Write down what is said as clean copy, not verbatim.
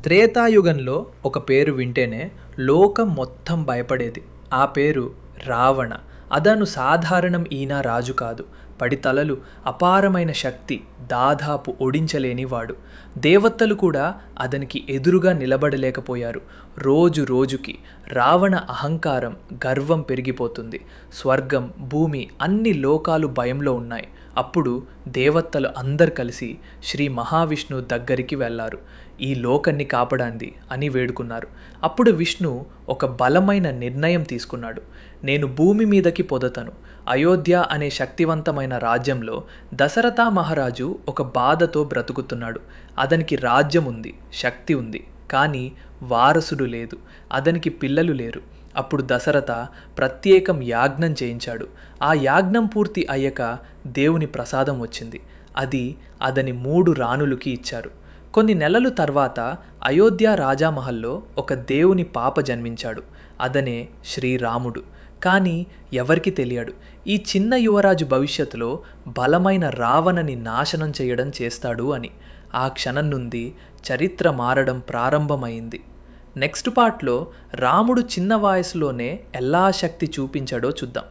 త్రేతాయుగంలో ఒక పేరు వింటేనే లోకం మొత్తం భయపడేది. ఆ పేరు రావణ. అదను సాధారణం ఈయన రాజు కాదు. పడితలలు, అపారమైన శక్తి, దాదాపు ఓడించలేనివాడు. దేవతలు కూడా అతనికి ఎదురుగా నిలబడలేకపోయారు. రోజు రోజుకి రావణ అహంకారం, గర్వం పెరిగిపోతుంది. స్వర్గం, భూమి అన్ని లోకాలు భయంలో ఉన్నాయి. అప్పుడు దేవతలు అందరు కలిసి శ్రీ మహావిష్ణువు దగ్గరికి వెళ్ళారు. ఈ లోకాన్ని కాపాడండి అని వేడుకున్నారు. అప్పుడు విష్ణు ఒక బలమైన నిర్ణయం తీసుకున్నాడు. నేను భూమి మీదకి పొదతను. అయోధ్య అనే శక్తివంతమైన రాజ్యంలో దశరథ మహారాజు ఒక బాధతో బ్రతుకుతున్నాడు. అతనికి రాజ్యం ఉంది, శక్తి ఉంది, కానీ వారసుడు లేదు. అతనికి పిల్లలు లేరు. అప్పుడు దశరథ ప్రత్యేకం యాజ్ఞం చేయించాడు. ఆ యాజ్ఞం పూర్తి అయ్యాక దేవుని ప్రసాదం వచ్చింది. అది అతని 3 రాణులకి ఇచ్చారు. కొన్ని నెలలు తర్వాత అయోధ్య రాజామహల్లో ఒక దేవుని పాప జన్మించాడు. అతనే శ్రీరాముడు. కానీ ఎవరికి తెలియడు, ఈ చిన్న యువరాజు భవిష్యత్తులో బలమైన రావణని నాశనం చేయడం చేస్తాడు అని. ఆ క్షణం నుండి చరిత్ర మారడం ప్రారంభమైంది. నెక్స్ట్ పార్ట్లో రాముడు చిన్న వయసులోనే ఎలా శక్తి చూపించాడో చూద్దాం.